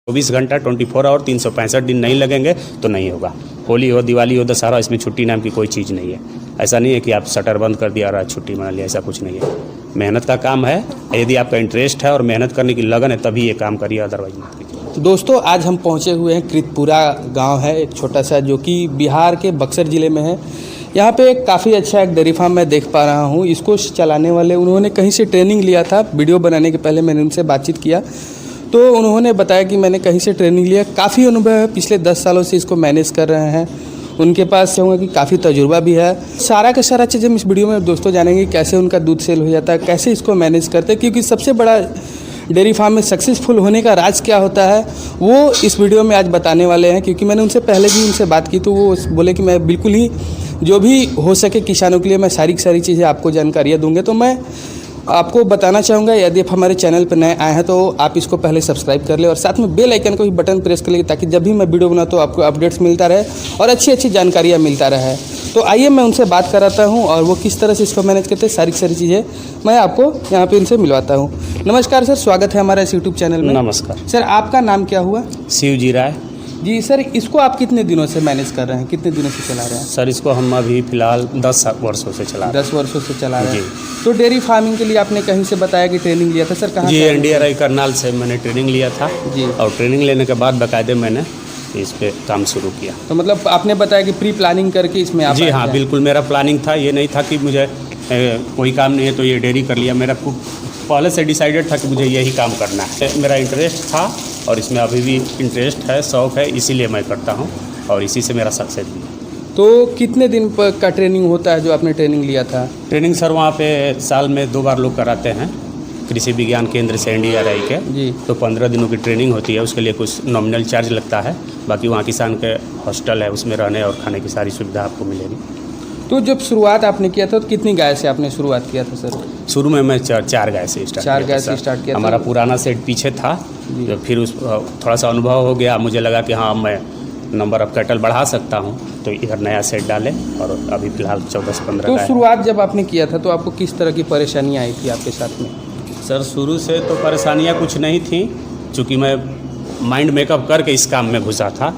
24 घंटा 24 आवर 365 दिन नहीं लगेंगे तो नहीं होगा। होली हो, दिवाली हो, दशहरा, इसमें छुट्टी नाम की कोई चीज़ नहीं है। ऐसा नहीं है कि आप शटर बंद कर दिया और छुट्टी मना लिया, ऐसा कुछ नहीं है। मेहनत का काम है, यदि आपका इंटरेस्ट है और मेहनत करने की लगन है तभी ये काम करिए, अदरवाइज मत कीजिए। तो दोस्तों आज हम पहुंचे हुए हैं कृतपुरा गांव है एक छोटा सा, जो कि बिहार के बक्सर ज़िले में है। यहाँ पे काफ़ी अच्छा एक डेयरी फार्म मैं देख पा रहा हूँ। इसको चलाने वाले उन्होंने कहीं से ट्रेनिंग लिया था। वीडियो बनाने के पहले मैंने उनसे बातचीत किया तो उन्होंने बताया कि मैंने कहीं से ट्रेनिंग लिया, काफ़ी अनुभव है, पिछले 10 सालों से इसको मैनेज कर रहे हैं। उनके पास कहूँगा कि काफ़ी तजुर्बा भी है। सारा का सारा चीज़ हम इस वीडियो में दोस्तों जानेंगे, कैसे उनका दूध सेल हो जाता है, कैसे इसको मैनेज करते हैं, क्योंकि सबसे बड़ा डेयरी फार्म में सक्सेसफुल होने का राज क्या होता है वो इस वीडियो में आज बताने वाले हैं। क्योंकि मैंने उनसे पहले भी उनसे बात की तो वो बोले कि मैं बिल्कुल ही जो भी हो सके किसानों के लिए मैं सारी चीज़ें आपको जानकारियाँ दूंगे। तो मैं आपको बताना चाहूँगा, यदि आप हमारे चैनल पर नए आए हैं तो आप इसको पहले सब्सक्राइब कर ले और साथ में बेल आइकन को भी बटन प्रेस कर ले, ताकि जब भी मैं वीडियो बनाऊँ तो आपको अपडेट्स मिलता रहे और अच्छी जानकारियाँ मिलता रहे। तो आइए मैं उनसे बात कराता हूँ और वो किस तरह से इसको मैनेज करते हैं, सारी चीज़ें मैं आपको यहाँ पे उनसे मिलवाता हूँ। नमस्कार सर, स्वागत है हमारे इस यूट्यूब चैनल में। नमस्कार सर, आपका नाम क्या हुआ? शिवजी राय जी सर, इसको आप कितने दिनों से मैनेज कर रहे हैं, कितने दिनों से चला रहे हैं? सर, इसको हम अभी फ़िलहाल 10 वर्षों से चला रहे हैं। 10 वर्षों से चला रहे हैं। जी। तो डेयरी फार्मिंग के लिए आपने कहीं से बताया कि ट्रेनिंग लिया था सर, कहाँ जी, से? NDRI करनाल से मैंने ट्रेनिंग लिया था जी। और ट्रेनिंग लेने के बाद बाकायदे मैंने इस पे काम शुरू किया। तो मतलब आपने बताया कि प्री प्लानिंग करके इसमें आप जी हाँ, बिल्कुल मेरा प्लानिंग था। ये नहीं था कि मुझे कोई काम नहीं है तो ये डेयरी कर लिया। मेरा पहले से डिसाइडेड था कि मुझे यही काम करना है। मेरा इंटरेस्ट था और इसमें अभी भी इंटरेस्ट है, शौक़ है, इसीलिए मैं करता हूँ और इसी से मेरा सक्सेस भी है। तो कितने दिन का ट्रेनिंग होता है जो आपने ट्रेनिंग लिया था? ट्रेनिंग सर वहाँ पे साल में 2 बार लोग कराते हैं, कृषि विज्ञान केंद्र से NDRI के। जी। तो 15 दिनों की ट्रेनिंग होती है, उसके लिए कुछ नॉमिनल चार्ज लगता है। बाकी वहाँ किसान के हॉस्टल है, उसमें रहने और खाने की सारी सुविधा आपको मिलेगी। तो जब शुरुआत आपने किया था तो कितनी गाय से आपने शुरुआत किया था सर? शुरू में मैं 4 गाय से स्टार्ट 4 गाय से स्टार्ट किया था। हमारा पुराना सेट पीछे था, जो फिर उस थोड़ा सा अनुभव हो गया, मुझे लगा कि हाँ मैं नंबर ऑफ कैटल बढ़ा सकता हूँ, तो इधर नया सेट डाले और अभी फिलहाल 14 से 15 तो गाय। शुरुआत जब आपने किया था तो आपको किस तरह की परेशानियाँ आई थी आपके साथ में? सर, शुरू से तो परेशानियाँ कुछ नहीं थी, चूँकि मैं माइंड मेकअप करके इस काम में घुसा था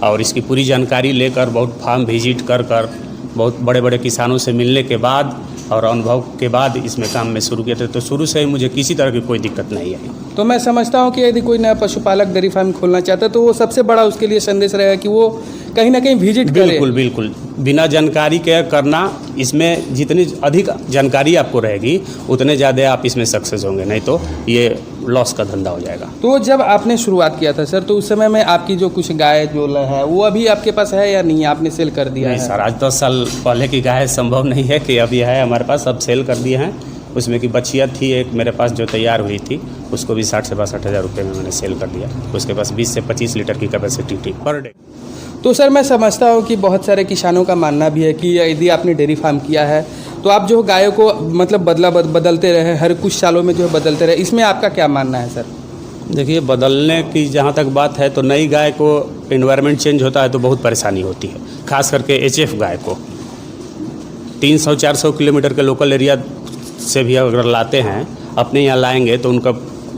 और इसकी पूरी जानकारी लेकर बहुत फार्म विजिट कर बहुत बड़े बड़े किसानों से मिलने के बाद और अनुभव के बाद इसमें काम में शुरू किया था। तो शुरू से ही मुझे किसी तरह की कोई दिक्कत नहीं आई। तो मैं समझता हूँ कि यदि कोई नया पशुपालक डेयरी फार्म खोलना चाहता है तो वो सबसे बड़ा उसके लिए संदेश रहेगा कि वो कहीं ना कहीं विजिट करे। बिल्कुल बिना जानकारी के करना, इसमें जितनी अधिक जानकारी आपको रहेगी उतने ज़्यादा आप इसमें सक्सेस होंगे, नहीं तो ये लॉस का धंधा हो जाएगा। तो जब आपने शुरुआत किया था सर, तो उस समय में आपकी जो कुछ गाय जो है वो अभी आपके पास है या नहीं, आपने सेल कर दिया? नहीं है सर, आज 10 साल पहले की गाय संभव नहीं है कि अभी है हमारे पास, सब सेल कर दिए हैं। उसमें की बछिया थी एक मेरे पास जो तैयार हुई थी, उसको भी 60 से 62 हज़ार रुपये में मैंने सेल कर दिया। उसके पास 20 से 25 लीटर की कैपेसिटी थी पर डे। तो सर मैं समझता हूँ कि बहुत सारे किसानों का मानना भी है कि यदि आपने डेयरी फार्म किया है तो आप जो गायों को मतलब बदलते रहे, हर कुछ सालों में जो है बदलते रहे, इसमें आपका क्या मानना है सर? देखिए, बदलने की जहाँ तक बात है तो नई गाय को एनवायरनमेंट चेंज होता है तो बहुत परेशानी होती है, खास करके HF गाय को 300-400 किलोमीटर के लोकल एरिया से भी अगर लाते हैं, अपने यहाँ लाएंगे तो उनका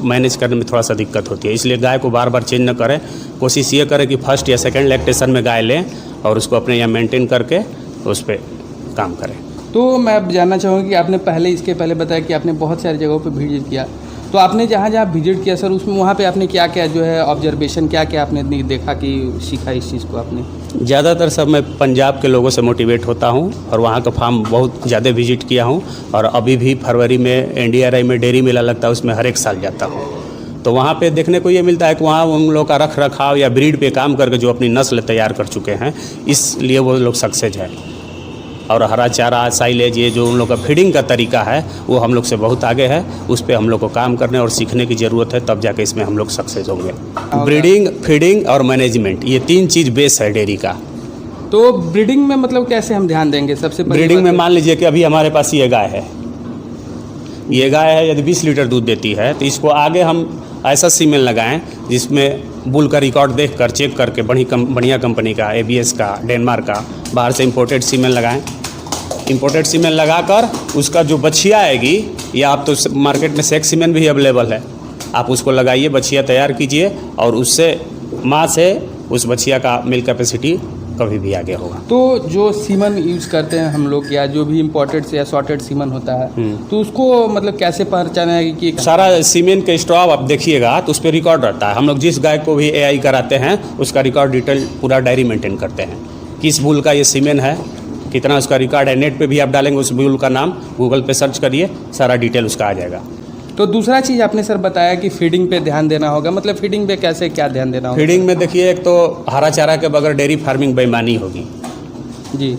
मैनेज करने में थोड़ा सा दिक्कत होती है। इसलिए गाय को बार बार चेंज न करें, कोशिश ये करें कि फर्स्ट या सेकंड लैक्टेशन में गाय लें और उसको अपने यहाँ मेंटेन करके उस पर काम करें। तो मैं अब जानना चाहूँगा कि आपने इसके पहले बताया कि आपने बहुत सारी जगहों पर विजिट किया, तो आपने जहाँ विजिट किया सर उसमें वहाँ पे आपने क्या क्या जो है ऑब्जर्वेशन क्या आपने देखा कि सीखा इस चीज़ को आपने? ज़्यादातर सब मैं पंजाब के लोगों से मोटिवेट होता हूँ और वहाँ का फार्म बहुत ज़्यादा विजिट किया हूँ और अभी भी फरवरी में NDRI में डेयरी मेला लगता है, उसमें हर एक साल जाता हूँ। तो वहाँ पे देखने को ये मिलता है कि वहाँ उन लोगों का रख रखाव या ब्रीड पे काम करके जो अपनी नस्ल तैयार कर चुके हैं, इसलिए वो लोग सक्सेस है। और हरा चारा, साइलेज, ये जो उन लोग का फीडिंग का तरीका है वो हम लोग से बहुत आगे है। उस पर हम लोग को काम करने और सीखने की ज़रूरत है, तब जाके इसमें हम लोग सक्सेस होंगे। ब्रीडिंग, फीडिंग और मैनेजमेंट, ये 3 चीज़ बेस है डेयरी का। तो ब्रीडिंग में मतलब कैसे हम ध्यान देंगे? सबसे ब्रीडिंग में मान लीजिए कि अभी हमारे पास ये गाय है, यदि 20 लीटर दूध देती है तो इसको आगे हम ऐसा सीमेन लगाएं जिसमें बुल का रिकॉर्ड देखकर चेक करके बढ़िया कंपनी का, ABS का, डेनमार्क का, बाहर से इंपोर्टेड सीमेन लगाएं। इंपोर्टेड सीमेन लगाकर उसका जो बछिया आएगी, या आप तो मार्केट में सेक्स सीमेन भी अवेलेबल है, आप उसको लगाइए, बछिया तैयार कीजिए और उससे माँ से उस बछिया का मिल्क कैपेसिटी कभी भी आगे होगा। तो जो सीमन यूज करते हैं हम लोग या जो भी इम्पोर्टेड से या सॉर्टेड सीमन होता है तो उसको मतलब कैसे पहचाना है कि सारा सीमेंट के स्ट्रॉ आप देखिएगा तो उस पर रिकॉर्ड रहता है। हम लोग जिस गाय को भी एआई कराते हैं उसका रिकॉर्ड डिटेल पूरा डायरी मेंटेन करते हैं, किस बुल का ये सीमेंट है, कितना उसका रिकॉर्ड है। नेट पे भी आप डालेंगे उस बुल का नाम, गूगल पे सर्च करिए, सारा डिटेल उसका आ जाएगा। तो दूसरा चीज़ आपने सर बताया कि फीडिंग पे ध्यान देना होगा, मतलब फीडिंग पे कैसे क्या ध्यान देना होगा? फीडिंग में देखिए, एक तो हरा चारा के बगैर डेयरी फार्मिंग बेईमानी होगी जी।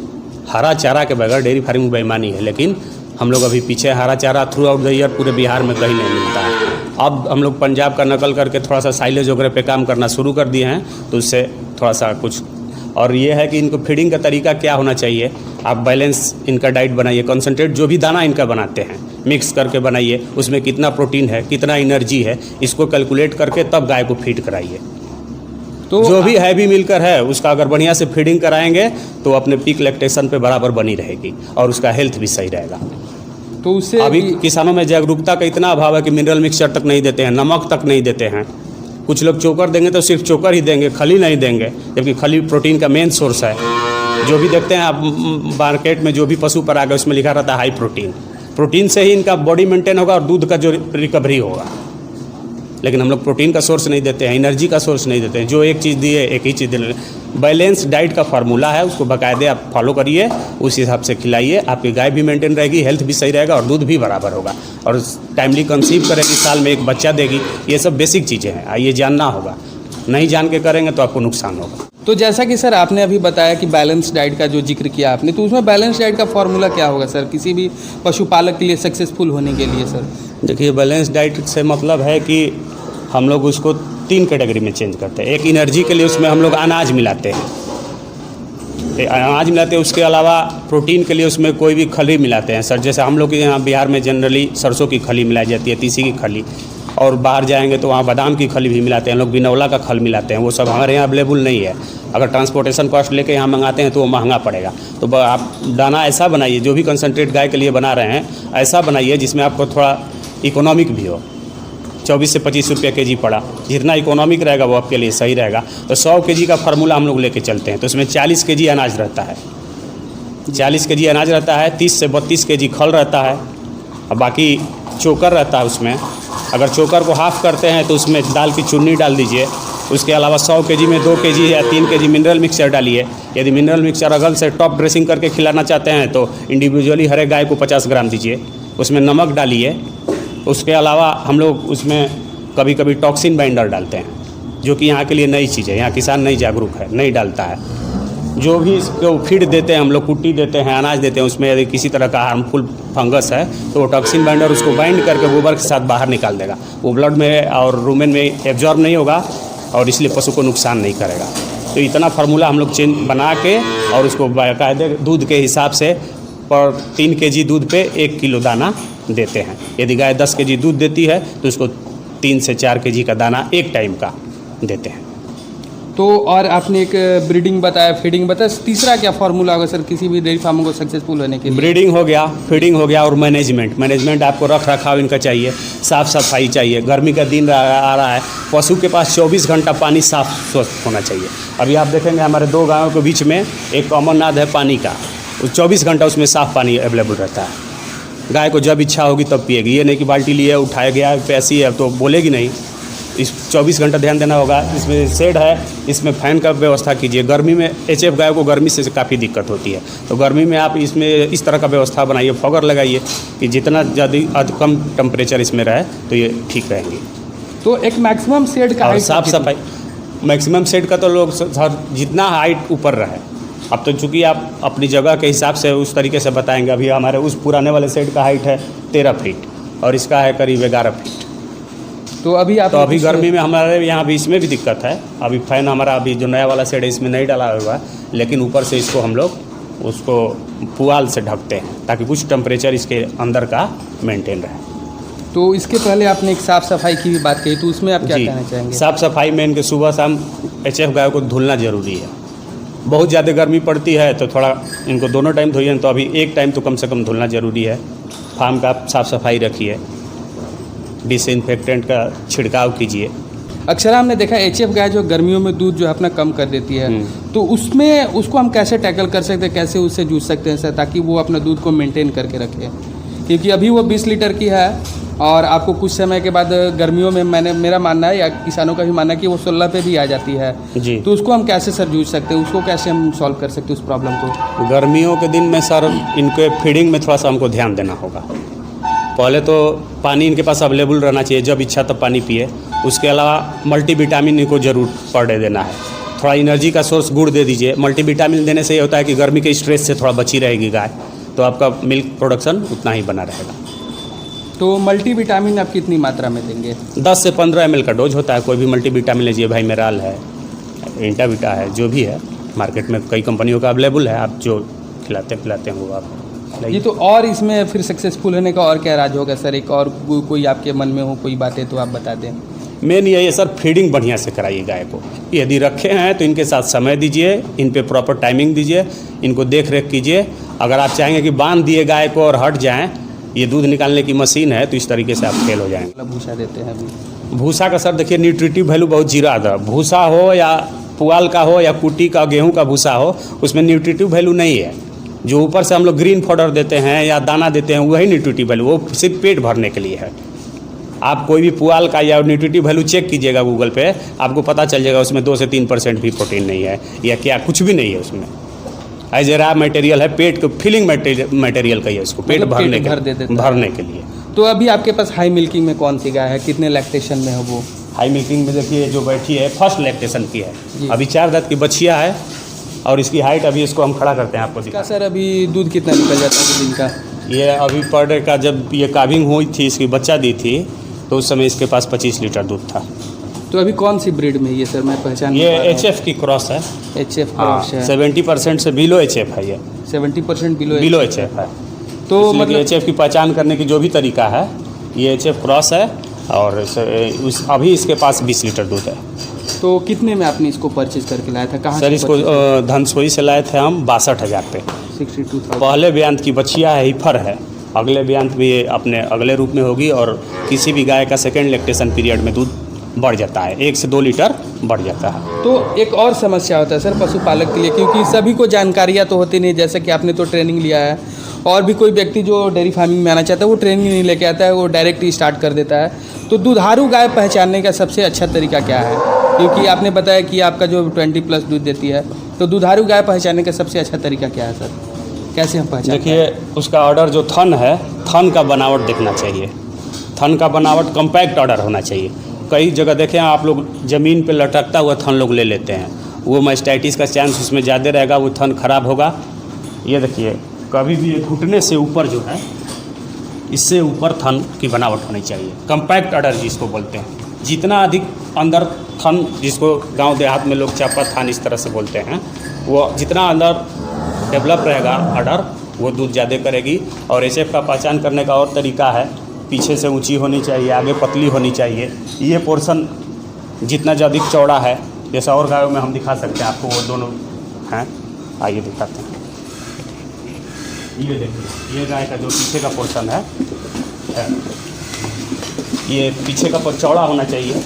हरा चारा के बगैर डेयरी फार्मिंग बेईमानी है, लेकिन हम लोग अभी पीछे हरा चारा थ्रू आउट द ईयर पूरे बिहार में कहीं नहीं मिलता है। अब हम लोग पंजाब का नकल करके थोड़ा सा साइलेज वगैरह पे काम करना शुरू कर दिए हैं, तो उससे थोड़ा सा कुछ। और ये है कि इनको फीडिंग का तरीका क्या होना चाहिए, आप बैलेंस इनका डाइट बनाइए, कंसंट्रेट जो भी दाना इनका बनाते हैं मिक्स करके बनाइए, उसमें कितना प्रोटीन है, कितना एनर्जी है, इसको कैलकुलेट करके तब गाय को फीड कराइए। तो जो भी हैवी मिलकर है उसका अगर बढ़िया से फीडिंग कराएंगे तो अपने पीक लैक्टेशन पे बराबर बनी रहेगी और उसका हेल्थ भी सही रहेगा। तो उससे अभी किसानों में जागरूकता का इतना अभाव है कि मिनरल मिक्सचर तक नहीं देते हैं, नमक तक नहीं देते हैं। कुछ लोग चोकर देंगे तो सिर्फ चोकर ही देंगे, खली नहीं देंगे, जबकि खली प्रोटीन का मेन सोर्स है। जो भी देखते हैं आप मार्केट में जो भी पशु पर आ गए उसमें लिखा रहता है हाई प्रोटीन, प्रोटीन से ही इनका बॉडी मेंटेन होगा और दूध का जो रिकवरी होगा। लेकिन हम लोग प्रोटीन का सोर्स नहीं देते हैं, एनर्जी का सोर्स नहीं देते हैं। जो एक चीज़ दिए एक ही चीज़ दे। बैलेंस डाइट का फार्मूला है, उसको बाकायदे आप फॉलो करिए, उस हिसाब से खिलाइए, आपकी गाय भी मेंटेन रहेगी, हेल्थ भी सही रहेगा और दूध भी बराबर होगा और टाइमली कंसीव करेगी, साल में एक बच्चा देगी। ये सब बेसिक चीज़ें हैं, ये जानना होगा। नहीं जान के करेंगे तो आपको नुकसान होगा। तो जैसा कि सर आपने अभी बताया कि बैलेंस डाइट का जो जिक्र किया आपने, तो उसमें बैलेंस डाइट का फॉर्मूला क्या होगा सर किसी भी पशुपालक के लिए सक्सेसफुल होने के लिए? सर देखिए, बैलेंस डाइट से मतलब है कि हम लोग उसको 3 कैटेगरी में चेंज करते हैं। एक एनर्जी के लिए उसमें हम लोग अनाज मिलाते हैं, उसके अलावा प्रोटीन के लिए उसमें कोई भी खली मिलाते हैं सर। जैसे हम लोग के यहाँ बिहार में जनरली सरसों की खली मिलाई जाती है, तीसी की खली, और बाहर जाएंगे तो वहाँ बादाम की खली भी मिलाते हैं, लोग बिनौला का खल मिलाते हैं। वो सब हमारे यहाँ अवेलेबल नहीं है। अगर ट्रांसपोर्टेशन कॉस्ट लेके यहाँ मंगाते हैं तो वो महंगा पड़ेगा। तो आप दाना ऐसा बनाइए, जो भी कंसनट्रेट गाय के लिए बना रहे हैं ऐसा बनाइए जिसमें आपको थोड़ा इकोनॉमिक भी हो। 24 से 25 रुपये केजी पड़ा, जितना इकोनॉमिक रहेगा वो आपके लिए सही रहेगा। तो 100 केजी का फार्मूला हम लोग लेके चलते हैं, तो उसमें 40 केजी अनाज रहता है, 40 केजी अनाज रहता है, 30 से 32 केजी खल रहता है और बाकी चोकर रहता है उसमें। अगर चोकर को हाफ़ करते हैं तो उसमें दाल की चुन्नी डाल दीजिए। उसके अलावा 100 केजी में 2 केजी या 3 केजी मिनरल मिक्सचर डालिए। यदि मिनरल मिक्सचर अगल से टॉप ड्रेसिंग करके खिलाना चाहते हैं तो इंडिविजुअली हर एक गाय को 50 ग्राम दीजिए। उसमें नमक डालिए। उसके अलावा हम लोग उसमें कभी कभी टॉक्सिन बाइंडर डालते हैं, जो कि यहाँ के लिए नई चीज़ है, यहाँ किसान नहीं जागरूक है, नहीं डालता है। जो भी इसको फीड देते हैं हम लोग, कुट्टी देते हैं, अनाज देते हैं, उसमें यदि किसी तरह का हार्मफुल फंगस है तो वो टॉक्सिन बाइंडर उसको बाइंड करके गोबर के साथ बाहर निकाल देगा। वो ब्लड में और रूमेन में एब्जॉर्ब नहीं होगा और इसलिए पशु को नुकसान नहीं करेगा। तो इतना फार्मूला हम लोग चेंज बना के और उसको बाकायदे दूध के हिसाब से पर 3 केजी दूध पे 1 किलो दाना देते हैं। यदि गाय 10 केजी दूध देती है तो उसको 3 से 4 केजी का दाना एक टाइम का देते हैं। तो और आपने एक ब्रीडिंग बताया, फीडिंग बताया, तीसरा क्या फार्मूला होगा सर किसी भी डेयरी फार्म को सक्सेसफुल होने के लिए? ब्रीडिंग हो गया, फीडिंग हो गया और मैनेजमेंट आपको रख रखाव इनका चाहिए, साफ़ सफाई चाहिए। गर्मी का दिन आ रहा है, पशु के पास 24 घंटा पानी साफ स्वच्छ होना चाहिए। अभी आप देखेंगे हमारे 2 गाँवों के बीच में एक कॉमन नाद है पानी का, 24 घंटा उसमें साफ़ पानी अवेलेबल रहता है। गाय को जब इच्छा होगी तब पिएगी, ये नहीं कि बाल्टी लिए उठाया गया पैसी है तो बोलेगी नहीं। इस 24 घंटा ध्यान देना होगा। इसमें शेड है, इसमें फ़ैन का व्यवस्था कीजिए। गर्मी में एचएफ गाय को गर्मी से काफ़ी दिक्कत होती है, तो गर्मी में आप इसमें इस तरह का व्यवस्था बनाइए, फॉगर लगाइए कि जितना ज़्यादा कम टेम्परेचर इसमें रहे तो ये ठीक रहेंगी। तो एक मैक्सिमम शेड का और साफ़ सफाई, मैक्सिमम शेड का तो लोग जितना हाइट ऊपर रहे। अब तो चूँकि आप अपनी जगह के हिसाब से उस तरीके से बताएंगे। अभी हमारे उस पुराने वाले शेड का हाइट है 13 फीट और इसका है करीब 11 फीट। तो अभी गर्मी में हमारे यहाँ भी इसमें भी दिक्कत है। अभी फ़ैन हमारा अभी जो नया वाला शेड है इसमें नहीं डाला हुआ है, लेकिन ऊपर से इसको हम लोग उसको पुआल से ढकते हैं ताकि कुछ टेम्परेचर इसके अंदर का मेंटेन रहे। तो इसके पहले आपने एक साफ़ सफाई की भी बात कही, तो उसमें आप क्या कहना चाहेंगे? साफ़ सफाई में इनके सुबह शाम एचएफ गाय को धुलना ज़रूरी है। बहुत ज़्यादा गर्मी पड़ती है तो थोड़ा इनको दोनों टाइम धोइए, तो अभी एक टाइम तो कम से कम धुलना ज़रूरी है। फार्म का साफ़ सफाई रखिए। डिसइंफेक्टेंट का छिड़काव कीजिए। अक्सर हमने देखा एचएफ गाय जो गर्मियों में दूध जो है अपना कम कर देती है, तो उसमें उसको हम कैसे टैकल कर सकते हैं, कैसे उससे जूझ सकते हैं सर, ताकि वो अपना दूध को मेंटेन करके रखे? क्योंकि अभी वो 20 लीटर की है और आपको कुछ समय के बाद गर्मियों में मेरा मानना है या किसानों का भी मानना है कि वो 16 पे भी आ जाती है जी। तो उसको हम कैसे सर जूझ सकते हैं, उसको कैसे हम सॉल्व कर सकते हैं उस प्रॉब्लम को? गर्मियों के दिन में सर इनके फीडिंग में थोड़ा सा हमको ध्यान देना होगा। पहले तो पानी इनके पास अवेलेबल रहना चाहिए, जब इच्छा तब पानी पिए। उसके अलावा मल्टीविटामिन इनको ज़रूर पर डे देना है। थोड़ा एनर्जी का सोर्स गुड़ दे दीजिए। मल्टीविटामिन देने से ये होता है कि गर्मी के स्ट्रेस से थोड़ा बची रहेगी गाय, तो आपका मिल्क प्रोडक्शन उतना ही बना रहेगा। तो मल्टीविटामिन आप कितनी मात्रा में देंगे? 10 से 15 ml का डोज होता है। कोई भी मल्टीविटामिन लीजिए, भाई मिनरल है, इंटाविटा है, जो भी है मार्केट में कई कंपनियों का अवेलेबल है। आप जो खिलाते पिलाते हैं वो आप ये तो और इसमें फिर सक्सेसफुल होने का और क्या राज होगा सर? एक और कोई आपके मन में हो कोई बातें तो आप बता दें। मेन यही है सर, फीडिंग बढ़िया से कराइए गाय को। यदि रखे हैं तो इनके साथ समय दीजिए, इन पे प्रॉपर टाइमिंग दीजिए, इनको देख रेख कीजिए। अगर आप चाहेंगे कि बांध दिए गाय को और हट जाएं, ये दूध निकालने की मशीन है, तो इस तरीके से आप फेल हो जाएंगे। भूसा देते हैं अभी? भूसा का सर देखिए न्यूट्रिटिव वैल्यू बहुत जीरो आता है। भूसा हो या पुआल का हो या कुटी का, गेहूँ का भूसा हो, उसमें न्यूट्रिटिव वैल्यू नहीं है। जो ऊपर से हम लोग ग्रीन पाउडर देते हैं या दाना देते हैं वही न्यूट्रिटिव वैल्यू, वो सिर्फ पेट भरने के लिए है। आप कोई भी पुआल का या न्यूट्रिटिव वैल्यू चेक कीजिएगा गूगल पे, आपको पता चल जाएगा उसमें 2 से 3% भी प्रोटीन नहीं है या क्या कुछ भी नहीं है उसमें। एज ए रॉ मटेरियल है, पेट को फिलिंग मटेरियल का ही है, उसको पेट भरने के लिए। तो अभी आपके पास हाई मिल्किंग में कौन सी गाय है, कितने लैक्टेशन में है वो? हाई मिल्किंग में देखिए जो बैठी है फर्स्ट लैक्टेशन की है, अभी 4 दांत की बच्चिया है और इसकी हाइट अभी इसको हम खड़ा करते हैं आपको दिखा। सर अभी दूध कितना निकल जाता है दिन का? ये अभी पर डे का, जब ये काविंग हुई थी, इसकी बच्चा दी थी, तो उस समय इसके पास 25 लीटर दूध था। तो अभी कौन सी ब्रीड में ये सर, मैं पहचान? ये एचएफ की क्रॉस है। एचएफ क्रॉस है। 70% से बिलो एचएफ है। ये 70% बिलो एचएफ है। तो मतलब एचएफ की पहचान करने की जो भी तरीका है, ये एचएफ क्रॉस है और अभी इसके पास 20 लीटर दूध है। तो कितने में आपने इसको परचेज करके लाया था, कहाँ सर? इसको धनसोई से लाए थे हम 62,000 पे। 62,000। पहले ब्यांत की बच्चिया है, हीफर है। अगले ब्यांत भी ये अपने अगले रूप में होगी और किसी भी गाय का सेकेंड लैक्टेशन पीरियड में दूध बढ़ जाता है, 1 से 2 लीटर बढ़ जाता है। तो एक और समस्या होता है सर पशुपालक के लिए, क्योंकि सभी को जानकारियाँ तो होती नहीं, जैसे कि आपने तो ट्रेनिंग लिया है, और भी कोई व्यक्ति जो डेयरी फार्मिंग में आना चाहता है वो ट्रेनिंग नहीं लेके आता है, वो डायरेक्ट ही स्टार्ट कर देता है। तो दुधारू गाय पहचानने का सबसे अच्छा तरीका क्या है? क्योंकि आपने बताया कि आपका जो 20+ दूध देती है, तो दुधारू गाय पहचानने का सबसे अच्छा तरीका क्या है सर? कैसे हम पहचान? देखिए उसका ऑर्डर जो थन है, थन का बनावट देखना चाहिए। थन का बनावट कम्पैक्ट ऑर्डर होना चाहिए। कई जगह देखें आप लोग, ज़मीन पे लटकता हुआ थन लोग ले लेते हैं, वो मास्टाइटिस का चांस उसमें ज़्यादा रहेगा, वो थन खराब होगा। ये देखिए कभी भी घुटने से ऊपर जो है, इससे ऊपर थन की बनावट होनी चाहिए। कम्पैक्ट ऑर्डर जिसको बोलते हैं, जितना अधिक अंदर थन, जिसको गांव देहात में लोग चापा थान इस तरह से बोलते हैं, वो जितना अंदर डेवलप रहेगा ऑर्डर, वो दूध ज़्यादा करेगी। और एचएफ का पहचान करने का और तरीका है, पीछे से ऊंची होनी चाहिए, आगे पतली होनी चाहिए। ये पोर्शन जितना ज़्यादा चौड़ा है, जैसा और गायों में हम दिखा सकते हैं आपको, वो दोनों हैं, आइए दिखाते हैं। ये देखिए, ये गाय का जो पीछे का पोर्शन है, ये पीछे का चौड़ा होना चाहिए।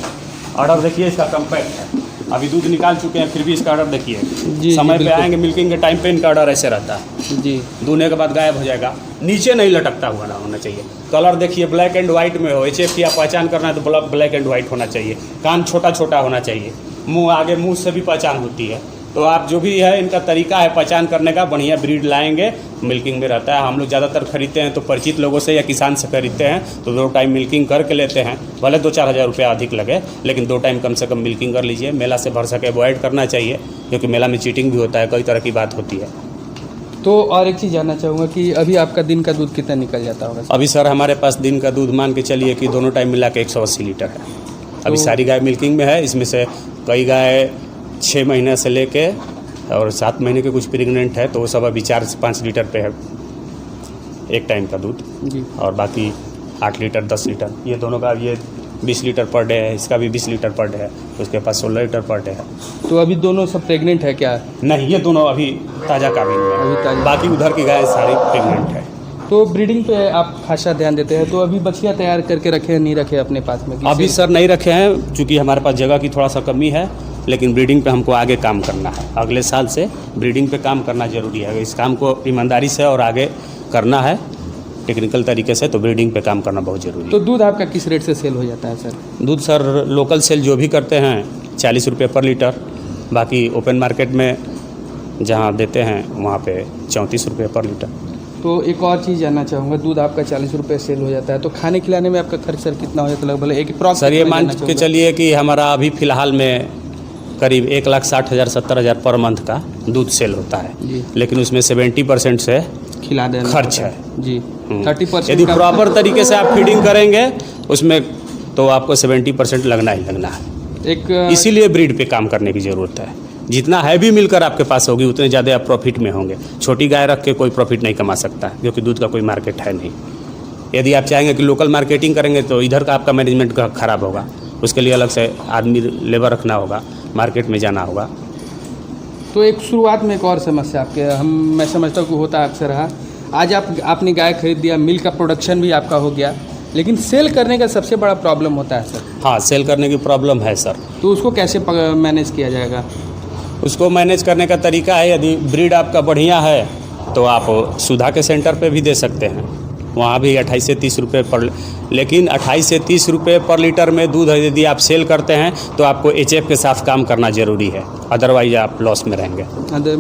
ऑर्डर देखिए इसका कम्पैक्ट है। अभी दूध निकाल चुके हैं फिर भी इसका ऑर्डर देखिए। समय पे आएंगे मिल्किंग के टाइम पे इनका ऑर्डर ऐसे रहता है जी, दूने के बाद गायब हो जाएगा। नीचे नहीं लटकता हुआ होना चाहिए। कलर देखिए ब्लैक एंड वाइट में हो। एचएफ की आप पहचान करना है तो ब्लैक एंड वाइट होना चाहिए। कान छोटा छोटा होना चाहिए। मुंह आगे, मुंह से भी पहचान होती है। तो आप जो भी है इनका तरीका है पहचान करने का, बढ़िया ब्रीड लाएंगे, मिल्किंग में रहता है। हम लोग ज़्यादातर खरीदते हैं तो परिचित लोगों से या किसान से खरीदते हैं, तो 2 टाइम मिल्किंग करके लेते हैं। भले 2-4 हज़ार रुपया अधिक लगे, लेकिन 2 टाइम कम से कम मिल्किंग कर लीजिए। मेला से भर सके अवॉइड करना चाहिए, क्योंकि मेला में चीटिंग भी होता है, कई तरह की बात होती है। तो और एक चीज़ जानना चाहूँगा कि अभी आपका दिन का दूध कितना निकल जाता होगा? अभी सर हमारे पास दिन का दूध मान के चलिए कि दोनों टाइम मिला के 180 लीटर है। अभी सारी गाय मिल्किंग में है। इसमें से कई गाय 6 महीने से लेके और 7 महीने के कुछ प्रेग्नेंट है, तो वो सब अभी 4 से 5 लीटर पे है एक टाइम का दूध जी। और बाकी 8 लीटर 10 लीटर। ये दोनों का ये 20 लीटर पर डे है, इसका भी 20 लीटर पर डे है, उसके पास 16 लीटर पर डे है। तो अभी दोनों सब प्रेग्नेंट है क्या? नहीं, ये दोनों अभी ताज़ा काबिल में अभी है। ताज़ा। बाकी उधर की गाय सारी प्रेग्नेंट है। तो ब्रीडिंग पे आप खासा ध्यान देते हैं, तो अभी बछिया तैयार करके रखे हैं, नहीं रखे अपने पास में? अभी सर नहीं रखे हैं, चूँकि हमारे पास जगह की थोड़ा सा कमी है, लेकिन ब्रीडिंग पे हमको आगे काम करना है। अगले साल से ब्रीडिंग पे काम करना ज़रूरी है। इस काम को ईमानदारी से और आगे करना है टेक्निकल तरीके से, तो ब्रीडिंग पे काम करना बहुत ज़रूरी है। तो दूध आपका किस रेट से सेल हो जाता है सर? दूध सर लोकल सेल जो भी करते हैं 40 रुपये पर लीटर, बाकी ओपन मार्केट में जहाँ देते हैं वहाँ पे 34 रुपये पर लीटर। तो एक और चीज़ जानना चाहूँगा, दूध आपका 40 रुपये सेल हो जाता है, तो खाने खिलाने में आपका खर्च सर कितना हो जाता है लगभग? एक सर ये मान के चलिए कि हमारा अभी फ़िलहाल में करीब 1,60,000 70,000 पर मंथ का दूध सेल होता है, लेकिन उसमें 70% से खिला देना खर्च है जी। 30% यदि प्रॉपर तरीके से आप फीडिंग करेंगे उसमें, तो आपको 70% लगना ही लगना है। इसीलिए ब्रीड पे काम करने की ज़रूरत है। जितना हैवी मिलकर आपके पास होगी उतने ज़्यादा आप प्रॉफिट में होंगे। छोटी गाय रख के कोई प्रॉफिट नहीं कमा सकता है, क्योंकि दूध का कोई मार्केट है नहीं। यदि आप चाहेंगे कि लोकल मार्केटिंग करेंगे तो इधर का आपका मैनेजमेंट का खराब होगा, उसके लिए अलग से आदमी लेबर रखना होगा, मार्केट में जाना होगा। तो एक शुरुआत में एक और समस्या आपके मैं समझता हूँ कि होता अक्सर रहा। आज आपने गाय खरीद दिया, मिल्क का प्रोडक्शन भी आपका हो गया, लेकिन सेल करने का सबसे बड़ा प्रॉब्लम होता है सर। हाँ, सेल करने की प्रॉब्लम है सर। तो उसको कैसे मैनेज किया जाएगा? उसको मैनेज करने का तरीका है, यदि ब्रीड आपका बढ़िया है तो आप सुधा के सेंटर पे भी दे सकते हैं, वहाँ भी 28 से 30 रुपये पर, लेकिन 28 से 30 रुपये पर लीटर में दूध यदि आप सेल करते हैं तो आपको HF के साथ काम करना ज़रूरी है, अदरवाइज आप लॉस में रहेंगे।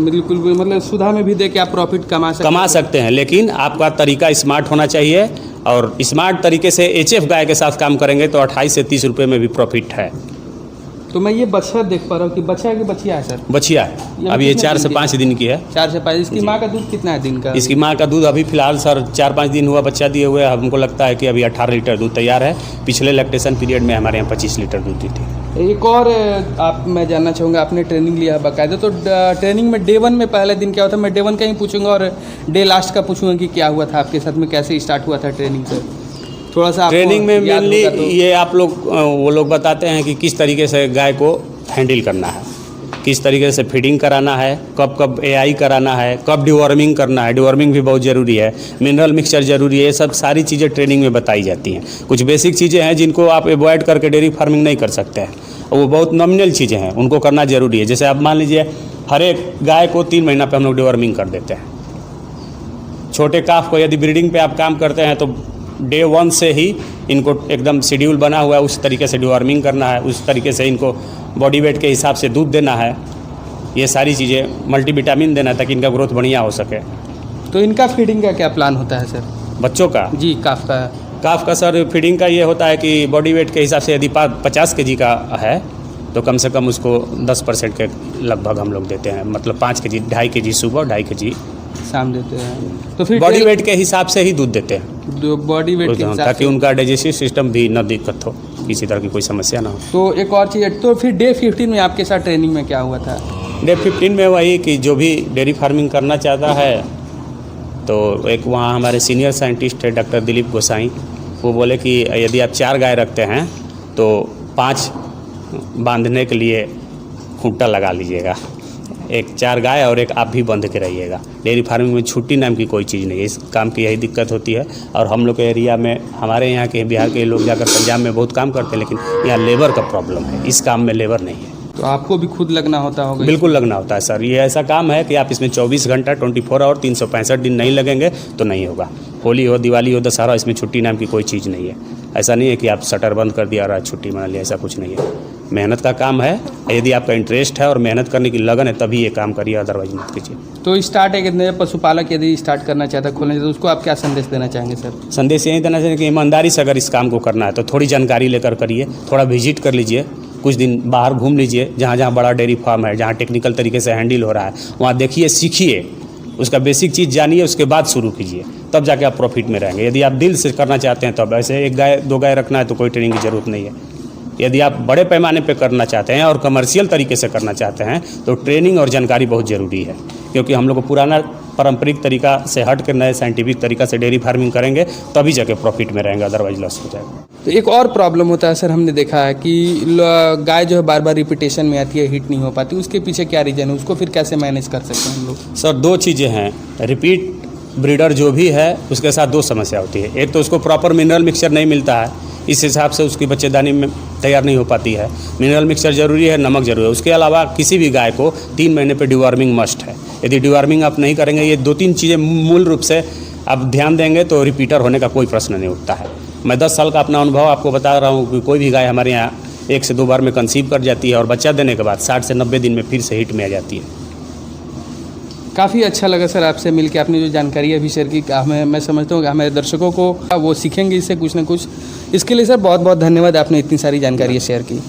बिल्कुल, मतलब सुधा में भी दे के आप प्रॉफिट कमा सकते हैं, लेकिन आपका तरीका स्मार्ट होना चाहिए, और स्मार्ट तरीके से HF गाय के साथ काम करेंगे तो 28 से 30 रुपये में भी प्रॉफिट है। तो मैं ये बछड़ा देख पा रहा हूँ कि बच्चा की बछिया है सर? बछिया है, अभी ये 4 से 5 दिन की है। 4 से 5। इसकी माँ का दूध कितना है दिन का? इसकी माँ का दूध अभी फिलहाल सर 4-5 दिन हुआ बच्चा दिए हुए, हमको लगता है कि अभी 18 लीटर दूध तैयार है। पिछले लैक्टेशन पीरियड में हमारे यहाँ 25 लीटर दूध दी थी। एक और मैं जानना चाहूँगा, आपने ट्रेनिंग लिया है बाकायदा, तो ट्रेनिंग में डे 1 में पहले दिन क्या होता है? मैं डे 1 का ही पूछूंगा और डे लास्ट का पूछूंगा कि क्या हुआ था आपके साथ में, कैसे स्टार्ट हुआ था ट्रेनिंग से? थोड़ा सा ट्रेनिंग में मेनली ये आप लोग वो लोग बताते हैं कि किस तरीके से गाय को हैंडल करना है, किस तरीके से फीडिंग कराना है, कब कब AI कराना है, कब डिवॉर्मिंग करना है। डिवॉर्मिंग भी बहुत ज़रूरी है, मिनरल मिक्सचर ज़रूरी है। ये सब सारी चीज़ें ट्रेनिंग में बताई जाती हैं। कुछ बेसिक चीज़ें हैं जिनको आप अवॉइड करके डेयरी फार्मिंग नहीं कर सकते हैं, वो बहुत नॉमिनल चीज़ें हैं, उनको करना ज़रूरी है। जैसे आप मान लीजिए हर एक गाय को 3 महीना पे हम लोग डिवॉर्मिंग कर देते हैं। छोटे काफ को यदि ब्रीडिंग पे आप काम करते हैं तो डे 1 से ही इनको एकदम शेड्यूल बना हुआ है, उस तरीके से डिवॉर्मिंग करना है, उस तरीके से इनको बॉडी वेट के हिसाब से दूध देना है। ये सारी चीज़ें, मल्टीविटामिन देना है ताकि इनका ग्रोथ बढ़िया हो सके। तो इनका फीडिंग का क्या प्लान होता है सर? बच्चों का? जी, काफ का सर फीडिंग का ये होता है कि बॉडी वेट के हिसाब से यदि 50 kg का है तो कम से कम उसको 10% के लगभग हम लोग देते हैं, मतलब 5 kg, 2.5 kg सुबह, 2.5 kg शाम देते हैं। तो फिर बॉडी वेट के हिसाब से ही दूध देते हैं, बॉडी वेट के हिसाब से, ताकि उनका डाइजेस्टिव सिस्टम भी न दिक्कत हो, किसी तरह की कोई समस्या ना हो। तो एक और चीज़, तो फिर डे 15 में आपके साथ ट्रेनिंग में क्या हुआ था? डे 15 में वही कि जो भी डेयरी फार्मिंग करना चाहता है, तो एक वहाँ हमारे सीनियर साइंटिस्ट है डॉक्टर दिलीप गोसाई, वो बोले कि यदि आप 4 गाय रखते हैं तो 5 बांधने के लिए खूंटा लगा लीजिएगा, एक 4 गाय और एक आप भी बंध के रहिएगा। डेयरी फार्मिंग में छुट्टी नाम की कोई चीज़ नहीं है, इस काम की यही दिक्कत होती है। और हम लोग के एरिया में, हमारे यहाँ के बिहार के लोग जाकर पंजाब में बहुत काम करते हैं, लेकिन यहाँ लेबर का प्रॉब्लम है, इस काम में लेबर नहीं है। तो आपको भी खुद लगना होता होगा? बिल्कुल लगना होता है सर। ये ऐसा काम है कि आप इसमें 24 घंटा 24 आवर 365 दिन नहीं लगेंगे तो नहीं होगा। होली हो, दिवाली हो, दशहरा, इसमें छुट्टी नाम की कोई चीज़ नहीं है। ऐसा नहीं है कि आप शटर बंद कर दिया और आज छुट्टी मना लिया, ऐसा कुछ नहीं है। मेहनत का काम है, यदि आपका इंटरेस्ट है और मेहनत करने की लगन है तभी ये काम करिए, अदरवाइज मत कीजिए। तो स्टार्ट है कितने पशुपालक यदि स्टार्ट करना चाहता है, खोलना चाहता है, उसको आप क्या संदेश देना चाहेंगे सर? संदेश यही देना चाहिए कि ईमानदारी से अगर इस काम को करना है तो थोड़ी जानकारी लेकर करिए, थोड़ा विजिट कर लीजिए, कुछ दिन बाहर घूम लीजिए, जहाँ जहाँ बड़ा डेयरी फार्म है, जहाँ टेक्निकल तरीके से हैंडल हो रहा है, वहाँ देखिए, सीखिए, उसका बेसिक चीज़ जानिए, उसके बाद शुरू कीजिए, तब जाके आप प्रॉफिट में रहेंगे। यदि आप दिल से करना चाहते हैं तब, ऐसे 1 गाय 2 गाय रखना है तो कोई ट्रेनिंग की ज़रूरत नहीं है। यदि आप बड़े पैमाने पे करना चाहते हैं और कमर्शियल तरीके से करना चाहते हैं तो ट्रेनिंग और जानकारी बहुत ज़रूरी है, क्योंकि हम लोग को पुराना पारंपरिक तरीका से हट कर नए साइंटिफिक तरीका से डेयरी फार्मिंग करेंगे तभी जाके प्रॉफिट में रहेंगे, अदरवाइज लॉस हो जाएगा। तो एक और प्रॉब्लम होता है सर, हमने देखा है कि गाय जो है बार बार रिपीटेशन में आती है, हिट नहीं हो पाती, उसके पीछे क्या रीज़न है? उसको फिर कैसे मैनेज कर सकते हैं हम लोग? सर 2 चीज़ें हैं, रिपीट ब्रीडर जो भी है उसके साथ दो समस्या होती है। एक तो उसको प्रॉपर मिनरल मिक्सचर नहीं मिलता है, इस हिसाब से उसकी बच्चेदानी में तैयार नहीं हो पाती है। मिनरल मिक्सचर ज़रूरी है, नमक ज़रूरी है। उसके अलावा किसी भी गाय को 3 महीने पे डिवॉर्मिंग मस्ट है। यदि डिवॉर्मिंग आप नहीं करेंगे, ये 2-3 चीज़ें मूल रूप से आप ध्यान देंगे तो रिपीटर होने का कोई प्रश्न नहीं उठता है। मैं 10 साल का अपना अनुभव आपको बता रहा हूँ कि कोई भी गाय हमारे यहाँ 1 से 2 बार में कंसीव कर जाती है और बच्चा देने के बाद 60 से 90 दिन में फिर से हिट में आ जाती है। काफ़ी अच्छा लगा सर आपसे मिलकर, आपने जो जानकारी अभी शेयर की, मैं समझता हूँ कि हमारे दर्शकों को वो सीखेंगे इससे कुछ ना कुछ। इसके लिए सर बहुत बहुत धन्यवाद, आपने इतनी सारी जानकारी शेयर की।